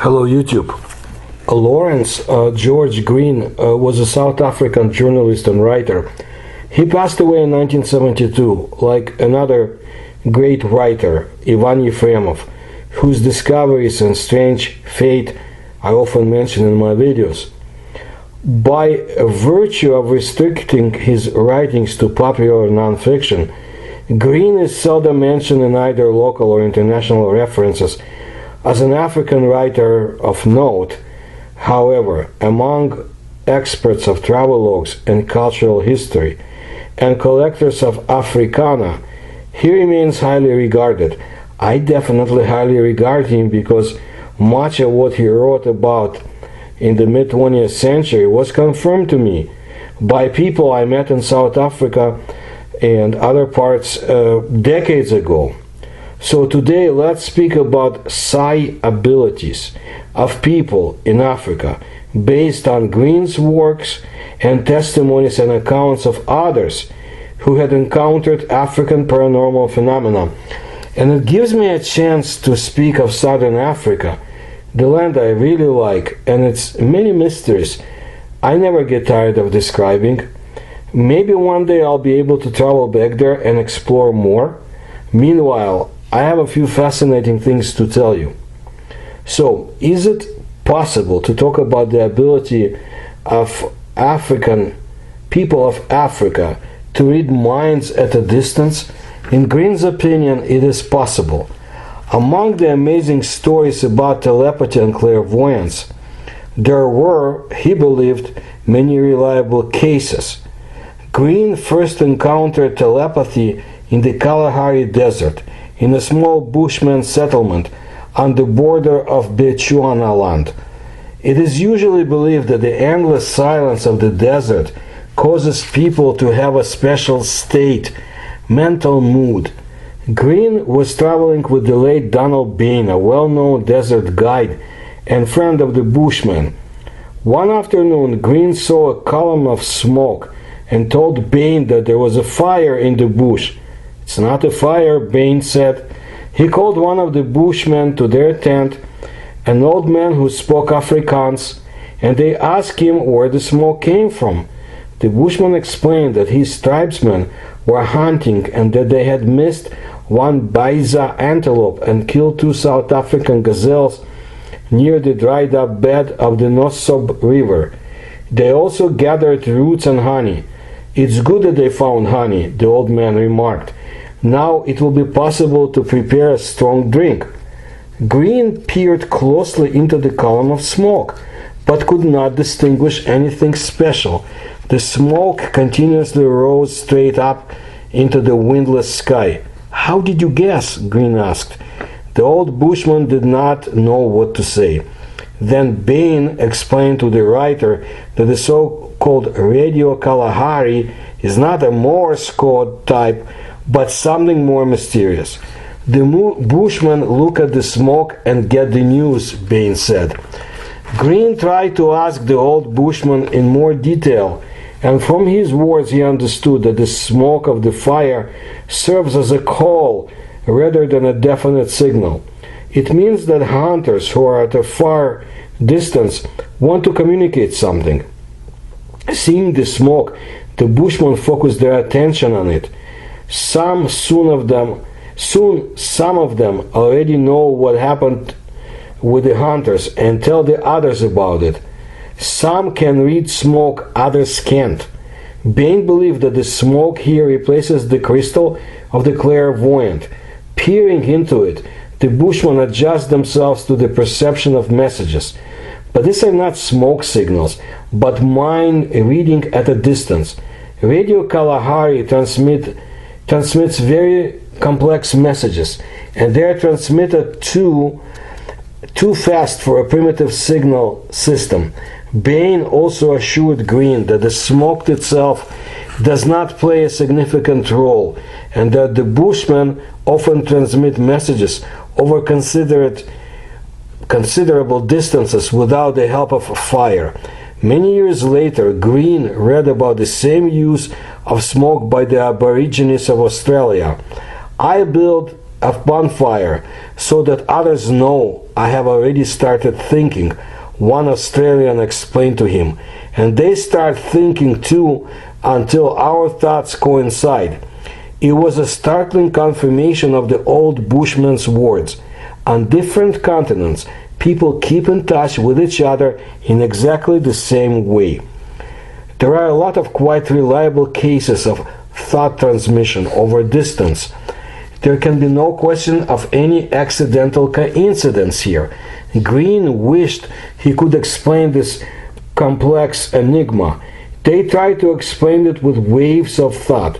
Hello YouTube. Lawrence George Green was a South African journalist and writer. He passed away in 1972, like another great writer, Ivan Yefremov, whose discoveries and strange fate I often mention in my videos. By virtue of restricting his writings to popular nonfiction, Green is seldom mentioned in either local or international references as an African writer of note. However, among experts of travelogues and cultural history and collectors of Africana, he remains highly regarded. I definitely highly regard him because much of what he wrote about in the mid-20th century was confirmed to me by people I met in South Africa and other parts decades ago. So today let's speak about Psi abilities of people in Africa based on Green's works and testimonies and accounts of others who had encountered African paranormal phenomena. And it gives me a chance to speak of Southern Africa, the land I really like, and its many mysteries I never get tired of describing. Maybe one day I'll be able to travel back there and explore more. Meanwhile, I have a few fascinating things to tell you. So, is it possible to talk about the ability of African people of Africa to read minds at a distance? In Green's opinion, it is possible. Among the amazing stories about telepathy and clairvoyance, there were, he believed, many reliable cases. Green first encountered telepathy in the Kalahari Desert, in a small Bushman settlement on the border of Bechuanaland. It is usually believed that the endless silence of the desert causes people to have a special state, mental mood. Green was traveling with the late Donald Bain, a well-known desert guide and friend of the Bushman. One afternoon, Green saw a column of smoke and told Bain that there was a fire in the bush. "It's not a fire," Bain said. He called one of the Bushmen to their tent, an old man who spoke Afrikaans, and they asked him where the smoke came from. The Bushman explained that his tribesmen were hunting and that they had missed one Baiza antelope and killed 2 South African gazelles near the dried up bed of the Nossob River. They also gathered roots and honey. "It's good that they found honey," the old man remarked. "Now it will be possible to prepare a strong drink." Green peered closely into the column of smoke, but could not distinguish anything special. The smoke continuously rose straight up into the windless sky. "How did you guess?" Green asked. The old Bushman did not know what to say. Then Bain explained to the writer that the so-called Radio Kalahari is not a Morse code type, but something more mysterious. "The Bushmen look at the smoke and get the news," Bain said. Green tried to ask the old Bushman in more detail, and from his words he understood that the smoke of the fire serves as a call rather than a definite signal. It means that hunters who are at a far distance want to communicate something. Seeing the smoke, the Bushmen focused their attention on it. Soon some of them already know what happened with the hunters and tell the others about it. Some can read smoke, others can't. Bain believed that the smoke here replaces the crystal of the clairvoyant. Peering into it, the Bushmen adjust themselves to the perception of messages. But these are not smoke signals, but mind reading at a distance. Radio Kalahari transmits very complex messages, and they are transmitted too fast for a primitive signal system. Bain also assured Green that the smoke itself does not play a significant role, and that the Bushmen often transmit messages over considerable distances without the help of fire. Many years later, Green read about the same use of smoke by the Aborigines of Australia. "I build a bonfire so that others know I have already started thinking," one Australian explained to him. "And they start thinking too until our thoughts coincide." It was a startling confirmation of the old Bushman's words. On different continents, people keep in touch with each other in exactly the same way. There are a lot of quite reliable cases of thought transmission over distance. There can be no question of any accidental coincidence here. Green wished he could explain this complex enigma. They tried to explain it with waves of thought,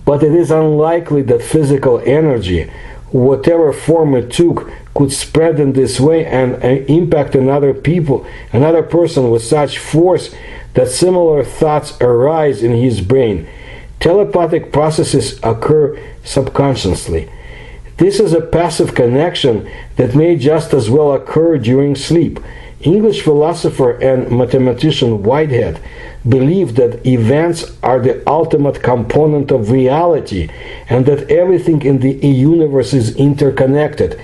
but it is unlikely that physical energy, whatever form it took, could spread in this way and impact another person with such force that similar thoughts arise in his brain. Telepathic processes occur subconsciously. This is a passive connection that may just as well occur during sleep. English philosopher and mathematician Whitehead believed that events are the ultimate component of reality and that everything in the universe is interconnected.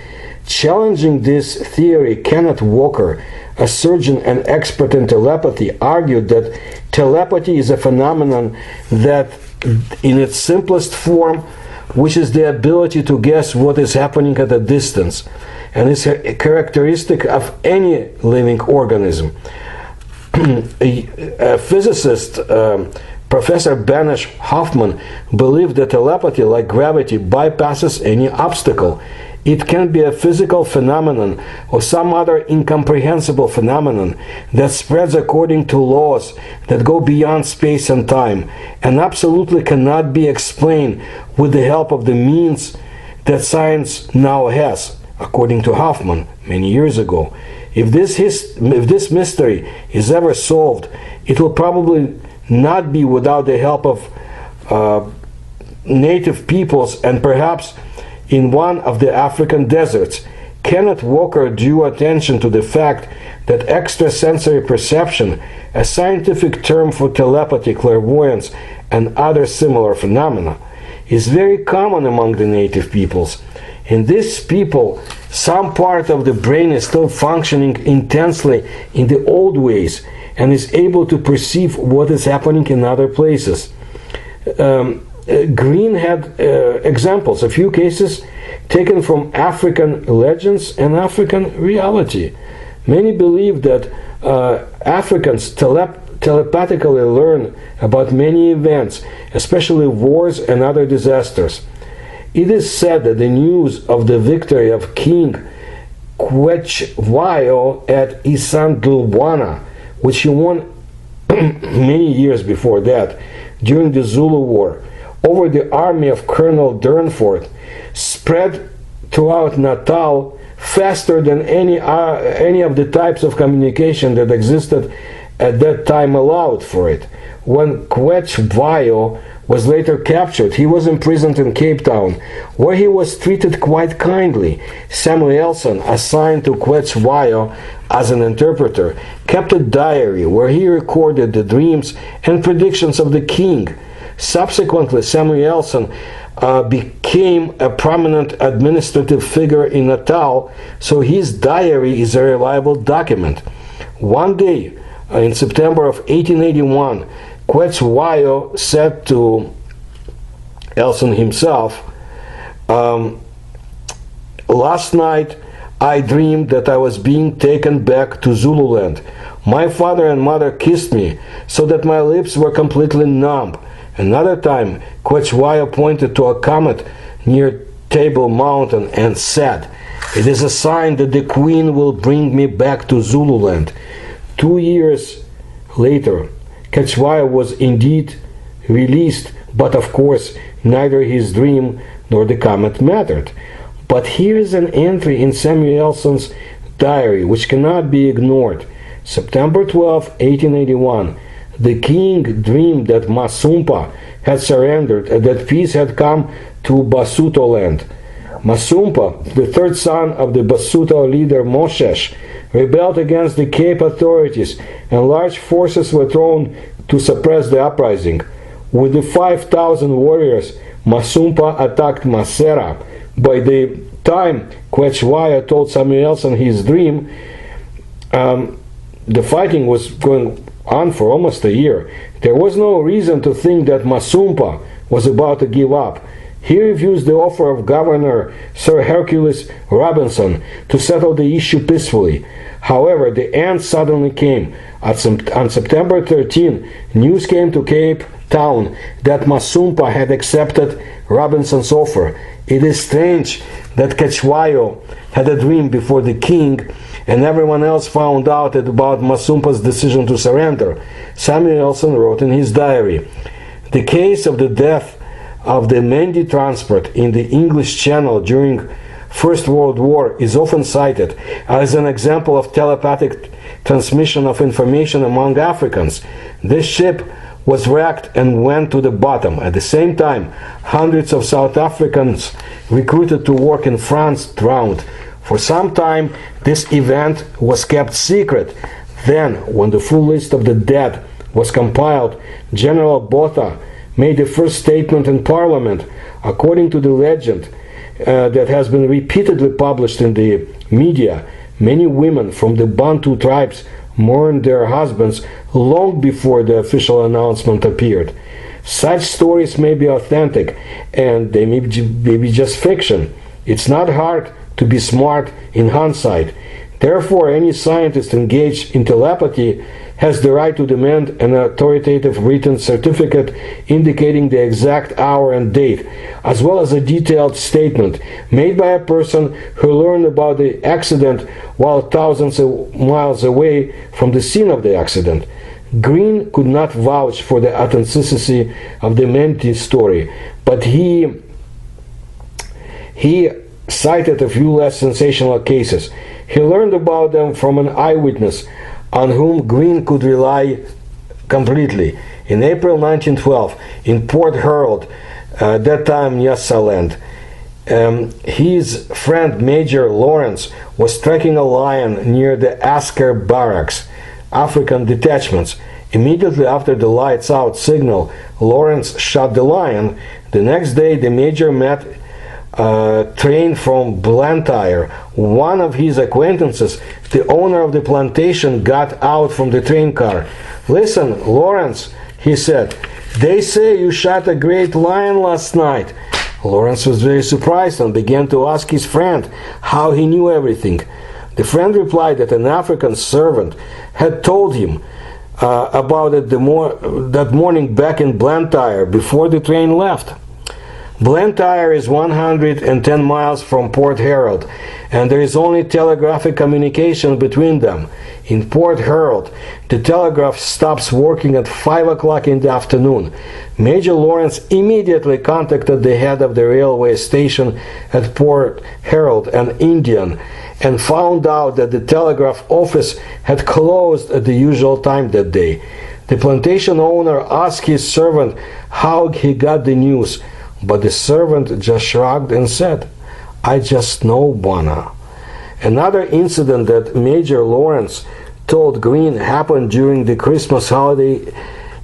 Challenging this theory, Kenneth Walker, a surgeon and expert in telepathy, argued that telepathy is a phenomenon that, in its simplest form, which is the ability to guess what is happening at a distance, and is a characteristic of any living organism. A physicist, Professor Banish Hoffman, believed that telepathy, like gravity, bypasses any obstacle. It can be a physical phenomenon or some other incomprehensible phenomenon that spreads according to laws that go beyond space and time and absolutely cannot be explained with the help of the means that science now has, according to Hoffman many years ago. If this mystery is ever solved, it will probably not be without the help of native peoples and perhaps in one of the African deserts. Kenneth Walker drew attention to the fact that extrasensory perception, a scientific term for telepathy, clairvoyance, and other similar phenomena, is very common among the native peoples. In these people, some part of the brain is still functioning intensely in the old ways and is able to perceive what is happening in other places. Green had examples, a few cases taken from African legends and African reality. Many believe that Africans telepathically learn about many events, especially wars and other disasters. It is said that the news of the victory of King Cetshwayo at Isandlwana, which he won many years before that, during the Zulu War, over the army of Colonel Durnford, spread throughout Natal faster than any of the types of communication that existed at that time allowed for it. When Cetshwayo was later captured, he was imprisoned in Cape Town, where he was treated quite kindly. Samuelson, assigned to Cetshwayo as an interpreter, kept a diary where he recorded the dreams and predictions of the king. Subsequently, Samuelson became a prominent administrative figure in Natal, so his diary is a reliable document. One day, in September of 1881, Cetshwayo said to Elson himself, "Last night I dreamed that I was being taken back to Zululand. My father and mother kissed me so that my lips were completely numb." Another time, Cetshwayo pointed to a comet near Table Mountain and said, "It is a sign that the Queen will bring me back to Zululand." 2 years later, Cetshwayo was indeed released, but of course, neither his dream nor the comet mattered. But here is an entry in Samuelson's diary which cannot be ignored. September 12, 1881. The king dreamed that Masumpa had surrendered and that peace had come to Basuto land. Masumpa, the third son of the Basuto leader Moshesh, rebelled against the Cape authorities, and large forces were thrown to suppress the uprising. With the 5,000 warriors, Masumpa attacked Masera. By the time Quechua told Samuelson his dream, the fighting was going on for almost a year. There was no reason to think that Masumpa was about to give up. He refused the offer of Governor Sir Hercules Robinson to settle the issue peacefully. However, the end suddenly came. On September 13, news came to Cape Town that Masumpa had accepted Robinson's offer. It is strange that Quechua had a dream before the king, and everyone else found out about Masumpa's decision to surrender. Samuelson wrote in his diary, "The case of the death of the Mendi transport in the English Channel during First World War is often cited as an example of telepathic transmission of information among Africans. This ship was wrecked and went to the bottom. At the same time, hundreds of South Africans recruited to work in France drowned. For some time, this event was kept secret. Then, when the full list of the dead was compiled, General Botha made the first statement in Parliament. According to the legend that has been repeatedly published in the media, many women from the Bantu tribes mourned their husbands long before the official announcement appeared. Such stories may be authentic, and they may be just fiction. It's not hard to be smart in hindsight. Therefore, any scientist engaged in telepathy has the right to demand an authoritative written certificate indicating the exact hour and date, as well as a detailed statement made by a person who learned about the accident while thousands of miles away from the scene of the accident. Green could not vouch for the authenticity of the Menti story, but he cited a few less sensational cases. He learned about them from an eyewitness on whom Green could rely completely. In April 1912, in Port Herald, that time Nyasaland, his friend Major Lawrence was tracking a lion near the Asker barracks, African detachments. Immediately after the lights out signal, Lawrence shot the lion. The next day, the major met train from Blantyre. One of his acquaintances, the owner of the plantation, got out from the train car. "Listen, Lawrence," he said, "they say you shot a great lion last night." Lawrence was very surprised and began to ask his friend how he knew everything. The friend replied that an African servant had told him about it that morning back in Blantyre before the train left. Blantyre is 110 miles from Port Herald, and there is only telegraphic communication between them. In Port Herald, the telegraph stops working at 5 o'clock in the afternoon. Major Lawrence immediately contacted the head of the railway station at Port Herald, an Indian, and found out that the telegraph office had closed at the usual time that day. The plantation owner asked his servant how he got the news, but the servant just shrugged and said, "I just know, Bwana." Another incident that Major Lawrence told Green happened during the Christmas holiday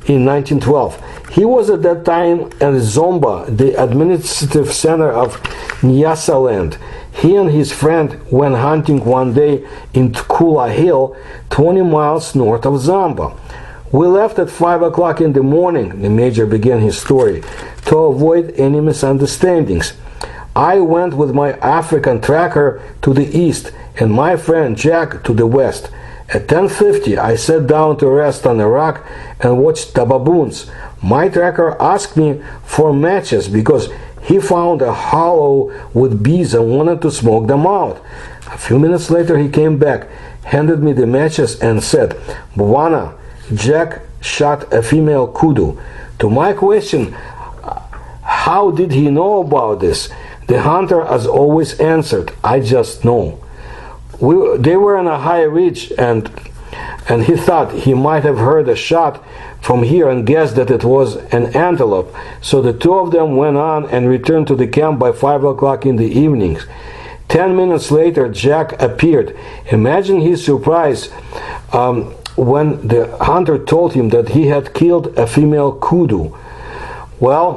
in 1912. He was at that time at Zomba, the administrative center of Nyasaland. He and his friend went hunting one day in Tukula Hill, 20 miles north of Zomba. "We left at 5 o'clock in the morning," the major began his story, "to avoid any misunderstandings. I went with my African tracker to the east and my friend Jack to the west. At 10:50 I sat down to rest on a rock and watched the baboons. My tracker asked me for matches because he found a hollow with bees and wanted to smoke them out. A few minutes later he came back, handed me the matches and said, 'Bwana, Jack shot a female kudu.' To my question, how did he know about this? The hunter has always answered, 'I just know.' They were on a high ridge, and he thought he might have heard a shot from here and guessed that it was an antelope. So the two of them went on and returned to the camp by 5 o'clock in the evening. 10 minutes later, Jack appeared. Imagine his surprise when the hunter told him that he had killed a female kudu. Well,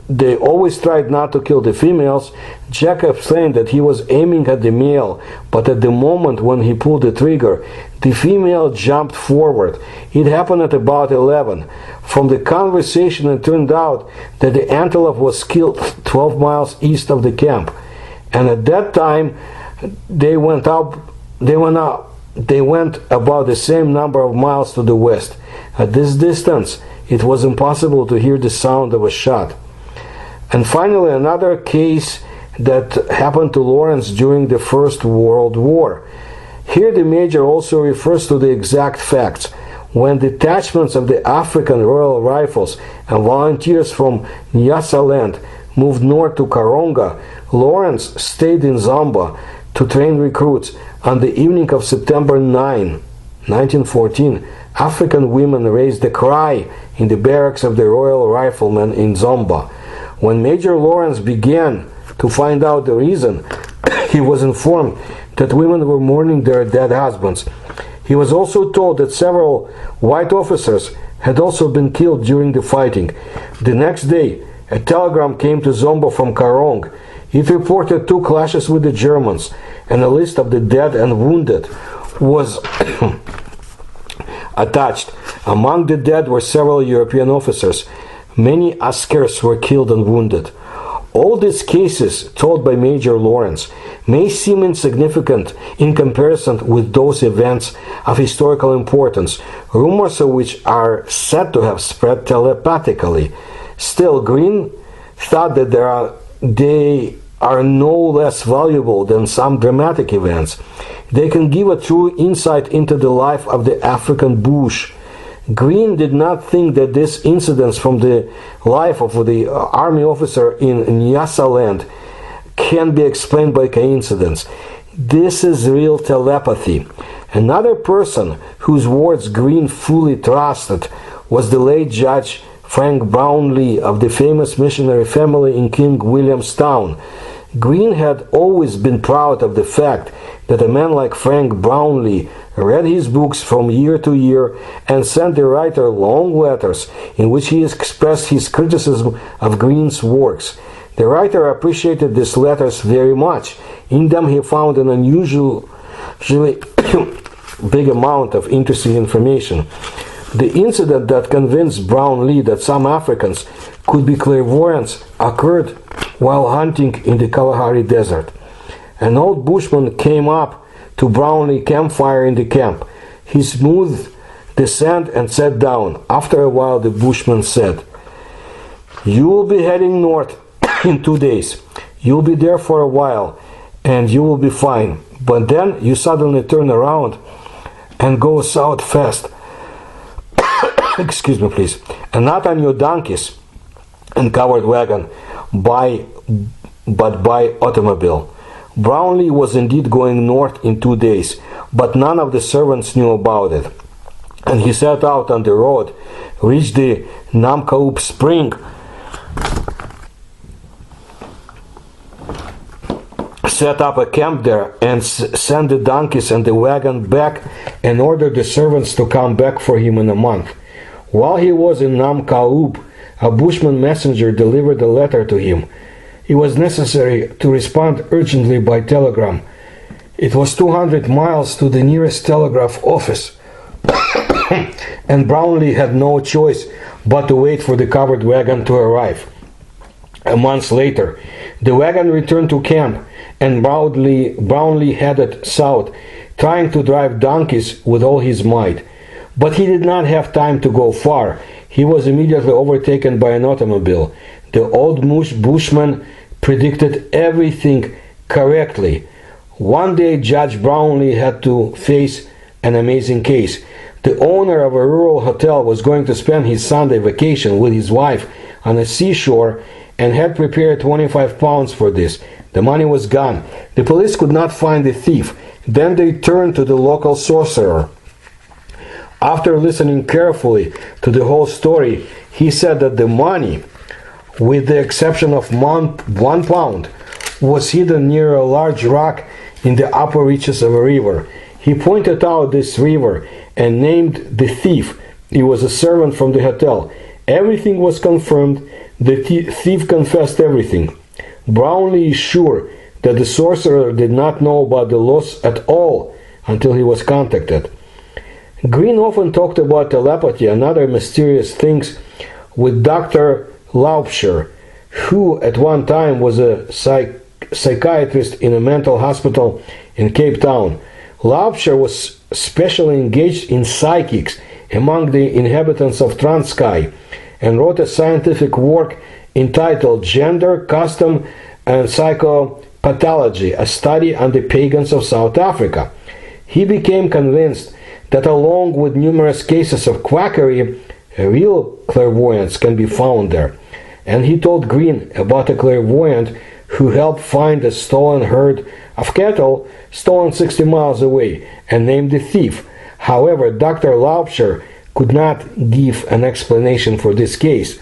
they always tried not to kill the females. Jack explained that he was aiming at the male, but at the moment when he pulled the trigger, the female jumped forward. It happened at about 11. From the conversation, it turned out that the antelope was killed 12 miles east of the camp, and at that time they went about the same number of miles to the west. At this distance, it was impossible to hear the sound of a shot. And finally, another case that happened to Lawrence during the First World War. Here the Major also refers to the exact facts. When detachments of the African Royal Rifles and volunteers from Nyasaland moved north to Karonga, Lawrence stayed in Zomba to train recruits. On the evening of September 9, 1914, African women raised a cry in the barracks of the Royal Riflemen in Zomba. When Major Lawrence began to find out the reason, he was informed that women were mourning their dead husbands. He was also told that several white officers had also been killed during the fighting. The next day, a telegram came to Zomba from Karong. It reported 2 clashes with the Germans, and a list of the dead and wounded was attached. Among the dead were several European officers. Many Askers were killed and wounded. All these cases, told by Major Lawrence, may seem insignificant in comparison with those events of historical importance, rumors of which are said to have spread telepathically. Still, Green thought that they are no less valuable than some dramatic events. They can give a true insight into the life of the African bush. Green did not think that these incidents from the life of the army officer in Nyasaland can be explained by coincidence. This is real telepathy. Another person whose words Green fully trusted was the late Judge Frank Brownlee of the famous missionary family in King Williamstown. Green had always been proud of the fact that a man like Frank Brownlee read his books from year to year and sent the writer long letters in which he expressed his criticism of Green's works. The writer appreciated these letters very much. In them he found an unusually big amount of interesting information. The incident that convinced Brownlee that some Africans could be clairvoyants occurred while hunting in the Kalahari desert. An old bushman came up to Brownlee campfire in the camp. He smoothed the sand and sat down. After a while the bushman said, "You will be heading north in 2 days. You'll be there for a while and you will be fine. But then you suddenly turn around and go south fast." Excuse me, please. "And not on your donkeys and covered wagon, but by automobile." Brownlee was indeed going north in 2 days, but none of the servants knew about it. And he set out on the road, reached the Namkaup spring, set up a camp there, and sent the donkeys and the wagon back and ordered the servants to come back for him in a month. While he was in Namkaup, a Bushman messenger delivered a letter to him. It was necessary to respond urgently by telegram. It was 200 miles to the nearest telegraph office, and Brownlee had no choice but to wait for the covered wagon to arrive. A month later, the wagon returned to camp, and Brownlee headed south, trying to drive donkeys with all his might. But he did not have time to go far. He was immediately overtaken by an automobile. The old Bushman predicted everything correctly. One day Judge Brownlee had to face an amazing case. The owner of a rural hotel was going to spend his Sunday vacation with his wife on a seashore and had prepared 25 pounds for this. The money was gone. The police could not find the thief. Then they turned to the local sorcerer. After listening carefully to the whole story, he said that the money, with the exception of 1 pound, was hidden near a large rock in the upper reaches of a river. He pointed out this river and named the thief. He was a servant from the hotel. Everything was confirmed. The thief confessed everything. Brownlee is sure that the sorcerer did not know about the loss at all until he was contacted. Green often talked about telepathy and other mysterious things with Dr. Laubscher, who at one time was a psychiatrist in a mental hospital in Cape Town. Laubscher was specially engaged in psychics among the inhabitants of Transkei and wrote a scientific work entitled Gender, Custom, and Psychopathology, a study on the pagans of South Africa. He became convinced that along with numerous cases of quackery, real clairvoyance can be found there. And he told Green about a clairvoyant who helped find a stolen herd of cattle stolen 60 miles away and named the thief. However, Dr. Laubscher could not give an explanation for this case.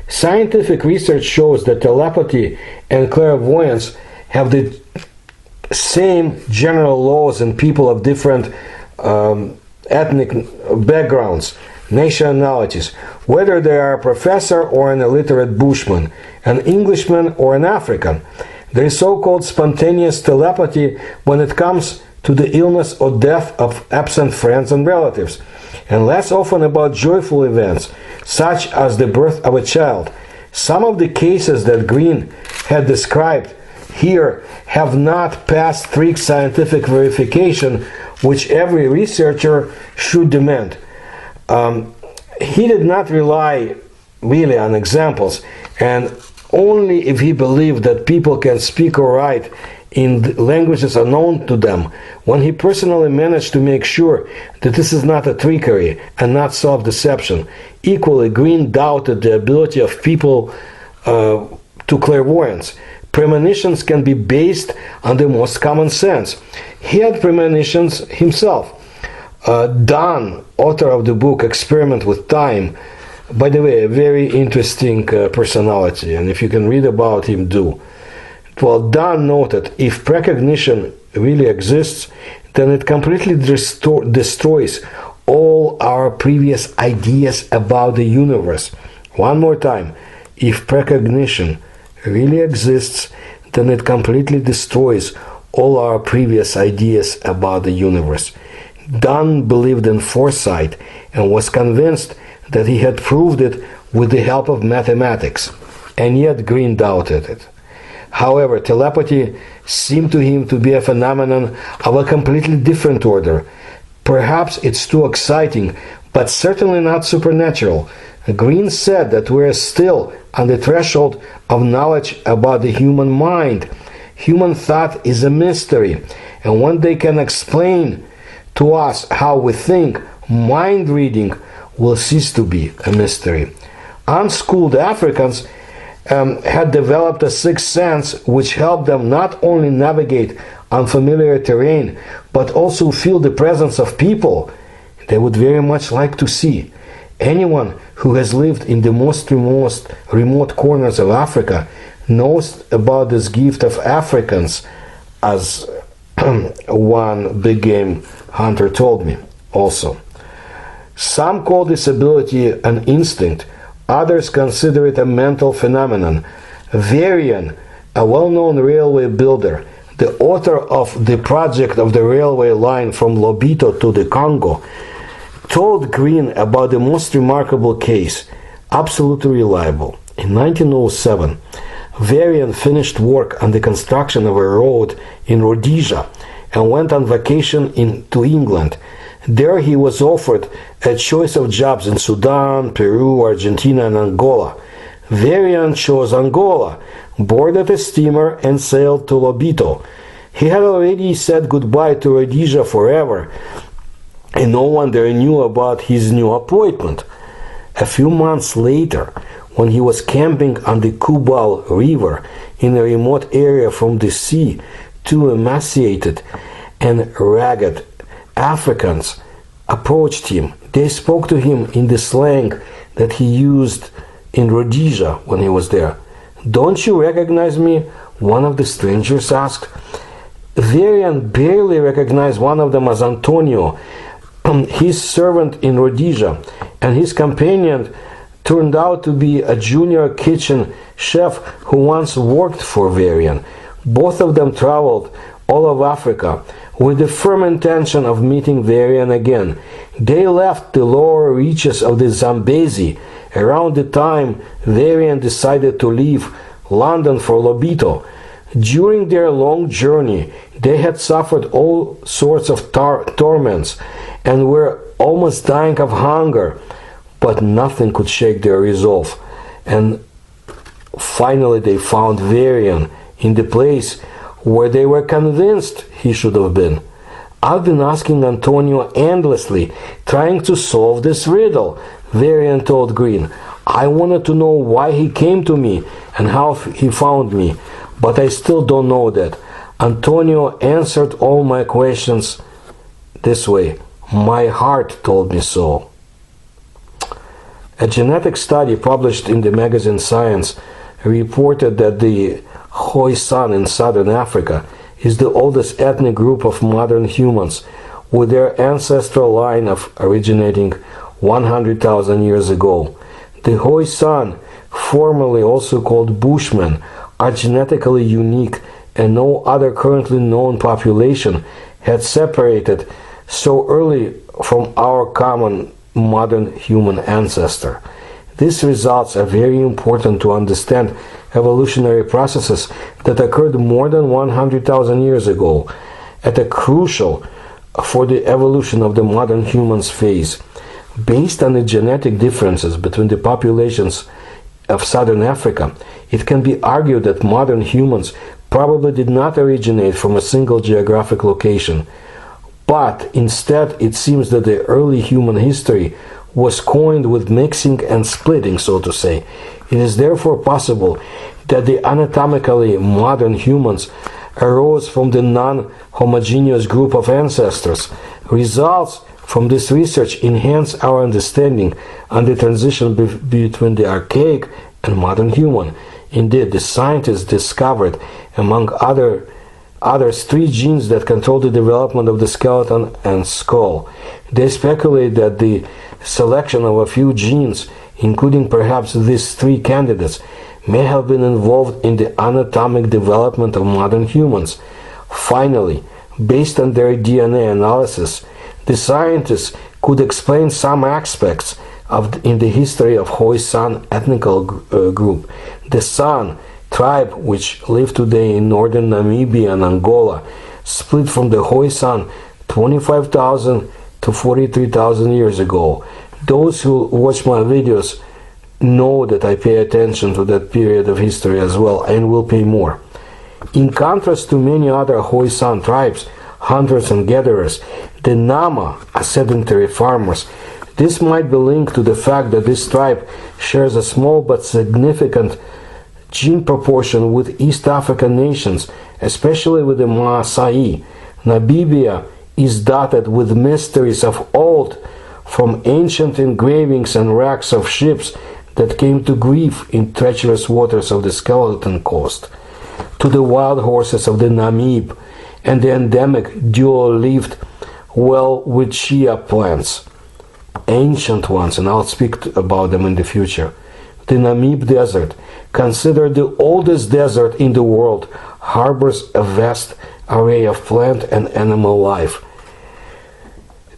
Scientific research shows that telepathy and clairvoyance have the same general laws in people of different ethnic backgrounds, nationalities, whether they are a professor or an illiterate Bushman, an Englishman or an African. There is so-called spontaneous telepathy when it comes to the illness or death of absent friends and relatives, and less often about joyful events, such as the birth of a child. Some of the cases that Green had described here have not passed strict scientific verification, which every researcher should demand. He did not rely really on examples, and only if he believed that people can speak or write in languages unknown to them, when he personally managed to make sure that this is not a trickery and not self-deception. Equally, Green doubted the ability of people to clairvoyance. Premonitions can be based on the most common sense. He had premonitions himself. Don, author of the book Experiment with Time, by the way, a very interesting personality, and if you can read about him, do. Well, Don noted, if precognition really exists, then it completely destroys all our previous ideas about the universe. One more time, if precognition really exists, then it completely destroys all our previous ideas about the universe. Don believed in foresight and was convinced that he had proved it with the help of mathematics, and yet Green doubted it. However, telepathy seemed to him to be a phenomenon of a completely different order. Perhaps it's too exciting, but certainly not supernatural. Green said that we're still on the threshold of knowledge about the human mind. Human thought is a mystery, and when they can explain to us how we think, mind reading will cease to be a mystery. Unschooled Africans had developed a sixth sense which helped them not only navigate unfamiliar terrain, but also feel the presence of people they would very much like to see. Anyone who has lived in the most remote corners of Africa knows about this gift of Africans, as one big game hunter told me also. Some call this ability an instinct, others consider it a mental phenomenon. Varian, a well-known railway builder, the author of the project of the railway line from Lobito to the Congo, told Green about the most remarkable case, absolutely reliable. In 1907, Varian finished work on the construction of a road in Rhodesia and went on vacation to England. There he was offered a choice of jobs in Sudan, Peru, Argentina, and Angola. Varian chose Angola, boarded a steamer, and sailed to Lobito. He had already said goodbye to Rhodesia forever, and no one there knew about his new appointment. A few months later, when he was camping on the Kubal River in a remote area from the sea, two emaciated and ragged Africans approached him. They spoke to him in the slang that he used in Rhodesia when he was there. "Don't you recognize me?" one of the strangers asked. Varian barely recognized one of them as Antonio, his servant in Rhodesia, and his companion turned out to be a junior kitchen chef who once worked for Varian. Both of them traveled all of Africa with the firm intention of meeting Varian again. They left the lower reaches of the Zambezi around the time Varian decided to leave London for Lobito. During their long journey, they had suffered all sorts of torments and were almost dying of hunger, but nothing could shake their resolve. And finally they found Varian in the place where they were convinced he should have been. I've been asking Antonio endlessly, trying to solve this riddle, Varian told Green. I wanted to know why he came to me and how he found me, but I still don't know that. Antonio answered all my questions this way: my heart told me so. A genetic study published in the magazine Science reported that the Hoi-sun in southern Africa is the oldest ethnic group of modern humans, with their ancestral line of originating 100,000 years ago. The Hoi-sun, formerly also called Bushmen, are genetically unique, and no other currently known population had separated so early from our common modern human ancestor. These results are very important to understand evolutionary processes that occurred more than 100,000 years ago, at a crucial for the evolution of the modern humans phase. Based on the genetic differences between the populations of southern Africa, it can be argued that modern humans probably did not originate from a single geographic location, but instead it seems that the early human history was coined with mixing and splitting, so to say. It is therefore possible that the anatomically modern humans arose from the non-homogeneous group of ancestors. Results from this research enhance our understanding on the transition between the archaic and modern human. Indeed, the scientists discovered, among others, 3 genes that control the development of the skeleton and skull. They speculate that the selection of a few genes, including perhaps these 3 candidates, may have been involved in the anatomic development of modern humans. Finally, based on their DNA analysis, the scientists could explain some aspects in the history of Hoi-sun ethnic group. The San tribe, which live today in northern Namibia and Angola, split from the Hoi-sun 25,000 to 43,000 years ago. Those who watch my videos know that I pay attention to that period of history as well, and will pay more. In contrast to many other Hoi-sun tribes, hunters and gatherers, the Nama are sedentary farmers. This might be linked to the fact that this tribe shares a small but significant gene proportion with East African nations, especially with the Maasai. Namibia is dotted with mysteries of old, from ancient engravings and wrecks of ships that came to grief in treacherous waters of the Skeleton Coast, to the wild horses of the Namib and the endemic dual-leaved welwitschia plants, ancient ones, and I'll speak about them in the future. The Namib Desert, considered the oldest desert in the world, harbors a vast array of plant and animal life.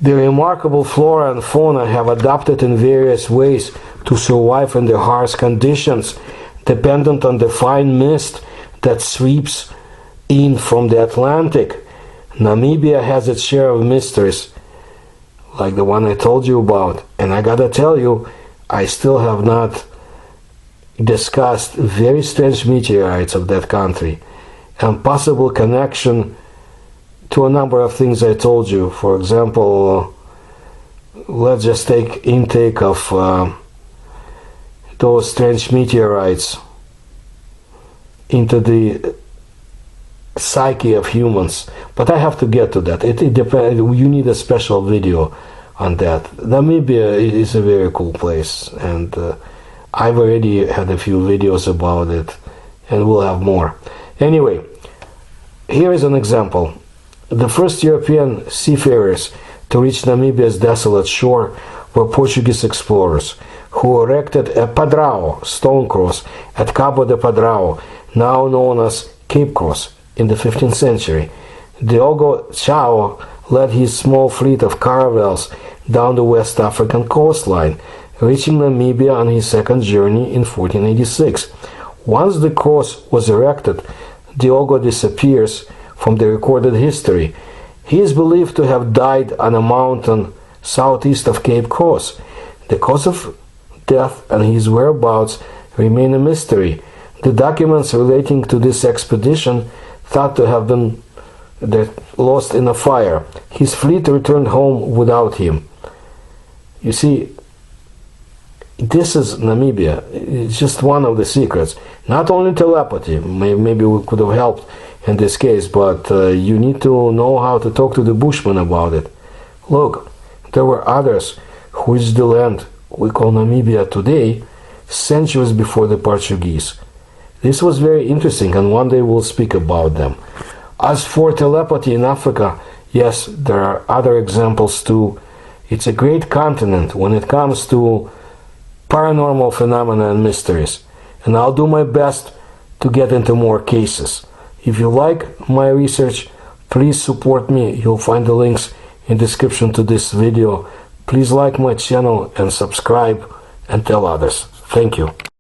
The remarkable flora and fauna have adapted in various ways to survive in the harsh conditions, dependent on the fine mist that sweeps in from the Atlantic. Namibia has its share of mysteries, like the one I told you about, and I gotta tell you, I still have not discussed very strange meteorites of that country and possible connection to a number of things I told you. For example, let's just take intake of those strange meteorites into the psyche of humans, but I have to get to that. It depends. You need a special video on that. Namibia is a very cool place, and I've already had a few videos about it, and we'll have more. Anyway, here is an example. The first European seafarers to reach Namibia's desolate shore were Portuguese explorers, who erected a Padrao stone cross at Cabo de Padrao, now known as Cape Cross, in the 15th century. Diogo Chao led his small fleet of caravels down the West African coastline, reaching Namibia on his second journey in 1486. Once the cross was erected, Diogo disappears from the recorded history. He is believed to have died on a mountain southeast of Cape Cross. The cause of death and his whereabouts remain a mystery. The documents relating to this expedition thought to have been lost in a fire. His fleet returned home without him. You see, this is Namibia. It's just one of the secrets. Not only telepathy, maybe we could have helped in this case, but you need to know how to talk to the Bushman about it. Look, there were others who reached the land we call Namibia today, centuries before the Portuguese. This was very interesting, and one day we'll speak about them. As for telepathy in Africa, yes, there are other examples too. It's a great continent when it comes to paranormal phenomena and mysteries, and I'll do my best to get into more cases. If you like my research, please support me. You'll find the links in the description to this video. Please like my channel and subscribe and tell others. Thank you.